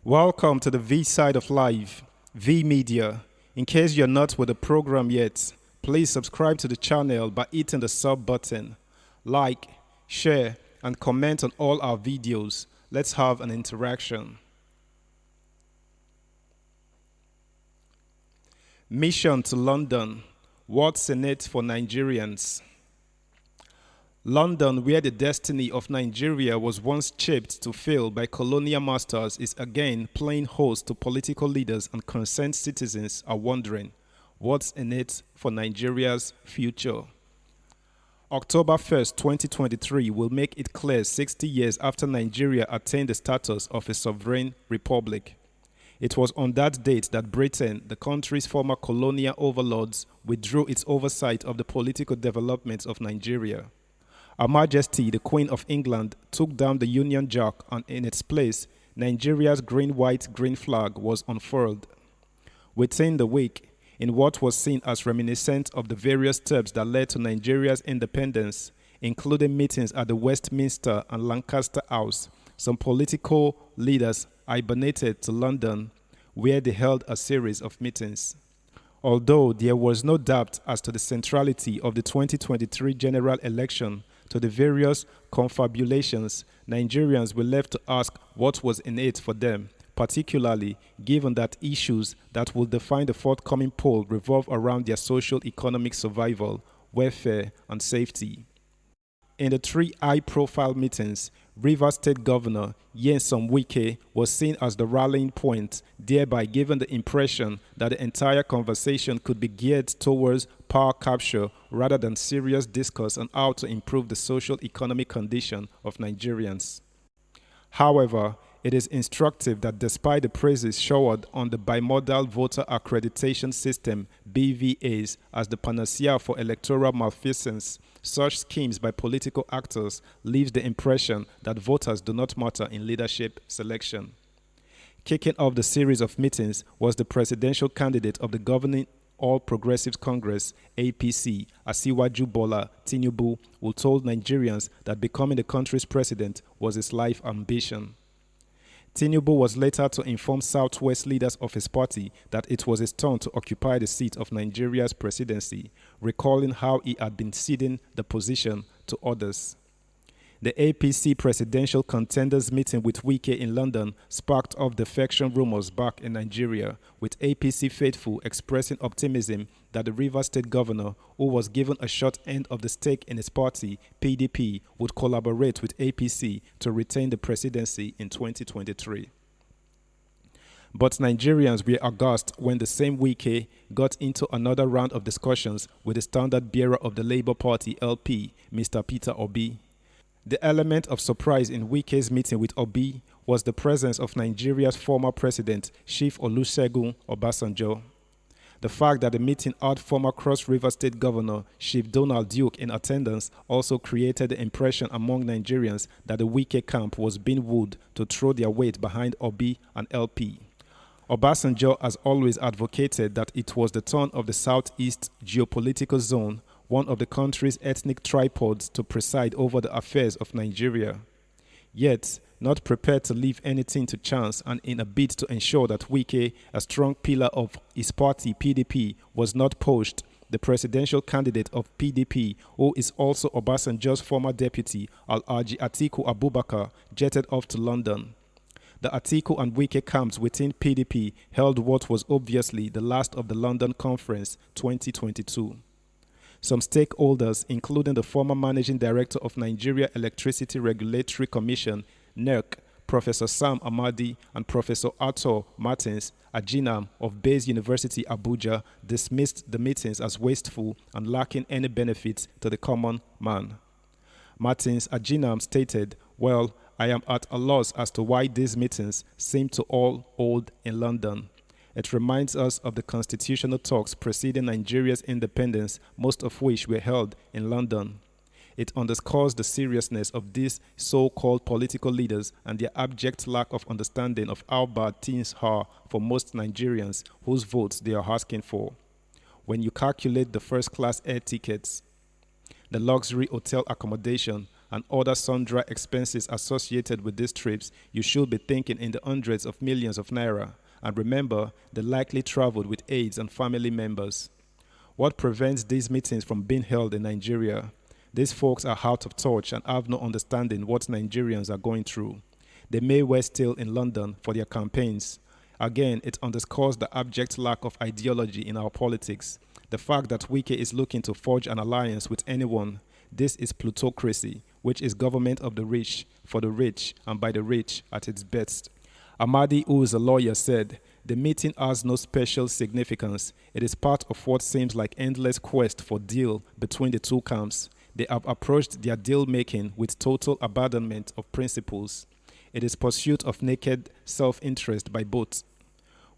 Welcome to the V side of life, V Media. In case you're not with the program yet, please subscribe to the channel by hitting the sub button. Like, share, and comment on all our videos. Let's have an interaction. Mission to London. What's in it for Nigerians? London, where the destiny of Nigeria was once shaped to fail by colonial masters, is again playing host to political leaders and concerned citizens are wondering, what's in it for Nigeria's future? October 1st, 2023 will make it clear 60 years after Nigeria attained the status of a sovereign republic. It was on that date that Britain, the country's former colonial overlords, withdrew its oversight of the political developments of Nigeria. Her Majesty, the Queen of England, took down the Union Jack, and in its place, Nigeria's green-white-green flag was unfurled. Within the week, in what was seen as reminiscent of the various steps that led to Nigeria's independence, including meetings at the Westminster and Lancaster House, some political leaders hibernated to London, where they held a series of meetings. Although there was no doubt as to the centrality of the 2023 general election to the various confabulations, Nigerians were left to ask what was in it for them, particularly given that issues that will define the forthcoming poll revolve around their social-economic survival, welfare, and safety. In the three high-profile meetings, Rivers State Governor Nyesom Wike was seen as the rallying point, thereby giving the impression that the entire conversation could be geared towards power capture rather than serious discourse on how to improve the social-economic condition of Nigerians. However, it is instructive that despite the praises showered on the bimodal voter accreditation system (BVAs) as the panacea for electoral malfeasance, such schemes by political actors leaves the impression that voters do not matter in leadership selection. Kicking off the series of meetings was the presidential candidate of the governing All Progressives Congress (APC), Asiwaju Bola Tinubu, who told Nigerians that becoming the country's president was his life ambition. Tinubu was later to inform Southwest leaders of his party that it was his turn to occupy the seat of Nigeria's presidency, recalling how he had been ceding the position to others. The APC presidential contenders meeting with Wike in London sparked off defection rumors back in Nigeria, with APC faithful expressing optimism that the Rivers State Governor, who was given a short end of the stake in his party, PDP, would collaborate with APC to retain the presidency in 2023. But Nigerians were aghast when the same Wike got into another round of discussions with the standard bearer of the Labour Party LP, Mr. Peter Obi. The element of surprise in Wike's meeting with Obi was the presence of Nigeria's former president, Chief Olusegun Obasanjo. The fact that the meeting had former Cross River State Governor, Chief Donald Duke, in attendance also created the impression among Nigerians that the Wike camp was being wooed to throw their weight behind Obi and LP. Obasanjo has always advocated that it was the turn of the Southeast geopolitical zone, one of the country's ethnic tripods, to preside over the affairs of Nigeria. Yet, not prepared to leave anything to chance, and in a bid to ensure that Wike, a strong pillar of his party PDP, was not poached, the presidential candidate of PDP, who is also Obasanjo's former deputy, Alhaji Atiku Abubakar, jetted off to London. The Atiku and Wike camps within PDP held what was obviously the last of the London Conference 2022. Some stakeholders, including the former managing director of Nigeria Electricity Regulatory Commission, NERC, Professor Sam Amadi, and Professor Arthur Martins Ajinam of Bayes University, Abuja, dismissed the meetings as wasteful and lacking any benefits to the common man. Martins Ajinam stated, "Well, I am at a loss as to why these meetings seem to all hold in London. It reminds us of the constitutional talks preceding Nigeria's independence, most of which were held in London. It underscores the seriousness of these so-called political leaders and their abject lack of understanding of how bad things are for most Nigerians whose votes they are asking for. When you calculate the first-class air tickets, the luxury hotel accommodation, and other sundry expenses associated with these trips, you should be thinking in the hundreds of millions of naira. And remember, they likely traveled with aides and family members. What prevents these meetings from being held in Nigeria? These folks are out of touch and have no understanding what Nigerians are going through. They may well still in London for their campaigns. Again, it underscores the abject lack of ideology in our politics. The fact that Wike is looking to forge an alliance with anyone. This is plutocracy, which is government of the rich, for the rich, and by the rich at its best. Amadi, who is a lawyer, said, "The meeting has no special significance. It is part of what seems like endless quest for deal between the two camps. They have approached their deal-making with total abandonment of principles. It is pursuit of naked self-interest by both.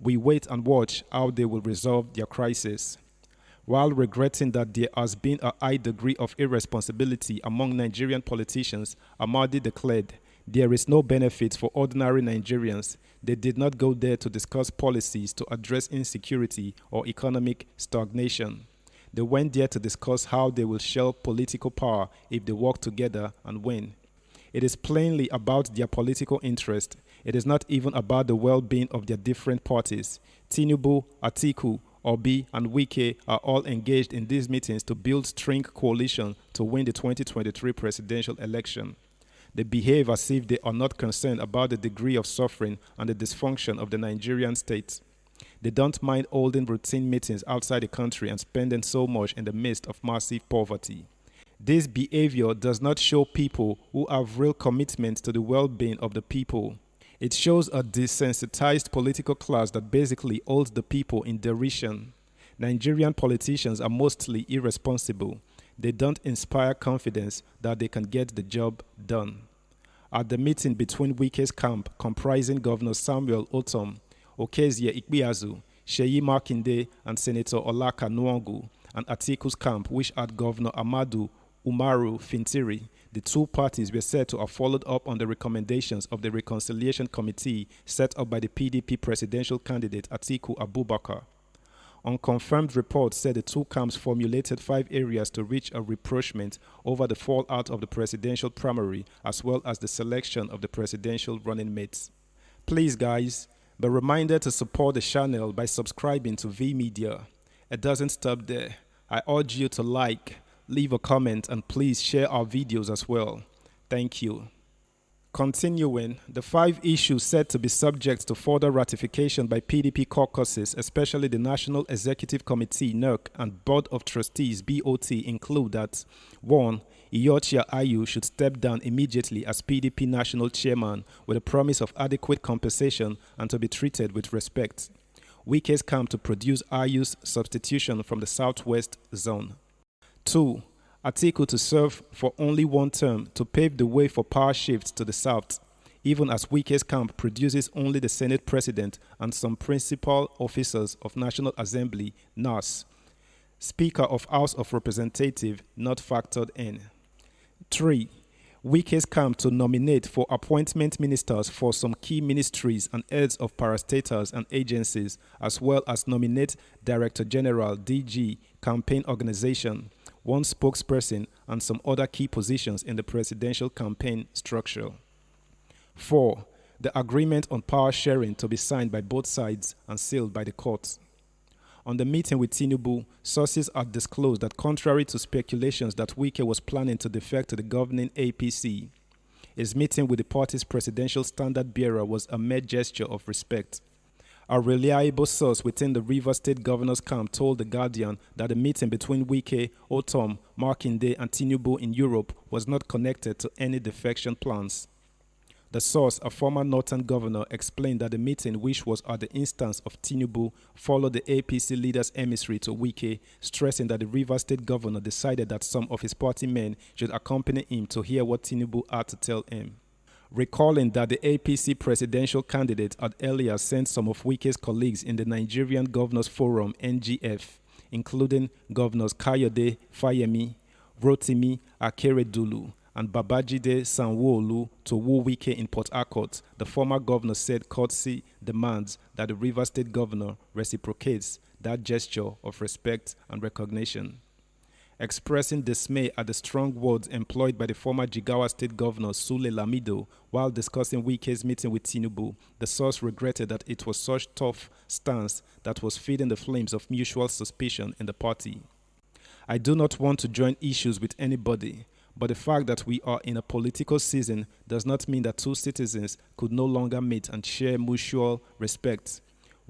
We wait and watch how they will resolve their crisis." While regretting that there has been a high degree of irresponsibility among Nigerian politicians, Amadi declared, "There is no benefit for ordinary Nigerians. They did not go there to discuss policies to address insecurity or economic stagnation. They went there to discuss how they will share political power if they work together and win. It is plainly about their political interest. It is not even about the well-being of their different parties. Tinubu, Atiku, Obi, and Wike are all engaged in these meetings to build string coalition to win the 2023 presidential election. They behave as if they are not concerned about the degree of suffering and the dysfunction of the Nigerian state. They don't mind holding routine meetings outside the country and spending so much in the midst of massive poverty. This behavior does not show people who have real commitment to the well-being of the people. It shows a desensitized political class that basically holds the people in derision. Nigerian politicians are mostly irresponsible. They don't inspire confidence that they can get the job done. At the meeting between Wike's camp, comprising Governor Samuel Otom, Okezie Ikpeazu, Sheyi Makinde, and Senator Olaka Nwangu, and Atiku's camp, which had Governor Amadu Umaru Fintiri, the two parties were said to have followed up on the recommendations of the Reconciliation Committee set up by the PDP presidential candidate Atiku Abubakar. Unconfirmed reports said the two camps formulated 5 areas to reach a rapprochement over the fallout of the presidential primary as well as the selection of the presidential running mates. Please guys, be reminded to support the channel by subscribing to V Media. It doesn't stop there. I urge you to like, leave a comment, and please share our videos as well. Thank you. Continuing, the 5 issues said to be subject to further ratification by PDP caucuses, especially the National Executive Committee (NERC) and Board of Trustees (BOT), include that 1. Iyorchia Ayu should step down immediately as PDP national chairman with a promise of adequate compensation and to be treated with respect. Wike's camp to produce Ayu's substitution from the Southwest Zone. 2. Atiku to serve for only 1 term to pave the way for power shifts to the South, even as Wike's camp produces only the Senate President and some principal officers of National Assembly (NAS), Speaker of House of Representatives not factored in. 3. Wike's camp to nominate for appointment ministers for some key ministries and heads of parastatals and agencies, as well as nominate Director General (DG) campaign organization, 1 spokesperson, and some other key positions in the presidential campaign structure. 4. The agreement on power sharing to be signed by both sides and sealed by the courts. On the meeting with Tinubu, sources had disclosed that contrary to speculations that Wike was planning to defect to the governing APC, his meeting with the party's presidential standard bearer was a mere gesture of respect. A reliable source within the Rivers State Governor's camp told The Guardian that the meeting between Wike, Otom, Makinde, and Tinubu in Europe was not connected to any defection plans. The source, a former Northern governor, explained that the meeting, which was at the instance of Tinubu, followed the APC leader's emissary to Wike, stressing that the Rivers State governor decided that some of his party men should accompany him to hear what Tinubu had to tell him. Recalling that the APC presidential candidate had earlier sent some of Wike's colleagues in the Nigerian Governors Forum (NGF), including Governors Kayode Fayemi, Rotimi Akeredolu, and Babajide Sanwo-Olu to woo Wike in Port Harcourt, the former governor said courtesy demands that the Rivers State governor reciprocates that gesture of respect and recognition. expressing dismay at the strong words employed by the former Jigawa State Governor Sule Lamido while discussing Wike's meeting with Tinubu. The source regretted that it was such tough stance that was feeding the flames of mutual suspicion in the party. I do not want to join issues with anybody, but the fact that we are in a political season does not mean that two citizens could no longer meet and share mutual respect.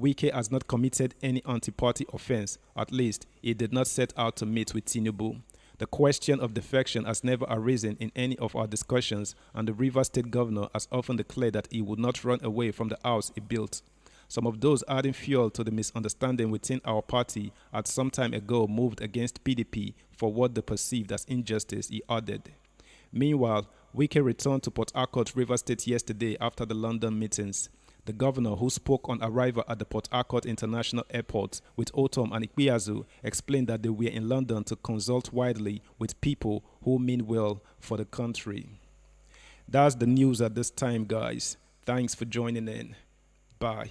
Wike has not committed any anti-party offense, at least he did not set out to meet with Tinubu. The question of defection has never arisen in any of our discussions, and the Rivers State Governor has often declared that he would not run away from the house he built. Some of those adding fuel to the misunderstanding within our party had some time ago moved against PDP for what they perceived as injustice, he added. Meanwhile, Wike returned to Port Harcourt, Rivers State yesterday after the London meetings. The governor, who spoke on arrival at the Port Harcourt International Airport with Otom and Ikpeazu, explained that they were in London to consult widely with people who mean well for the country. That's the news at this time, guys. Thanks for joining in. Bye.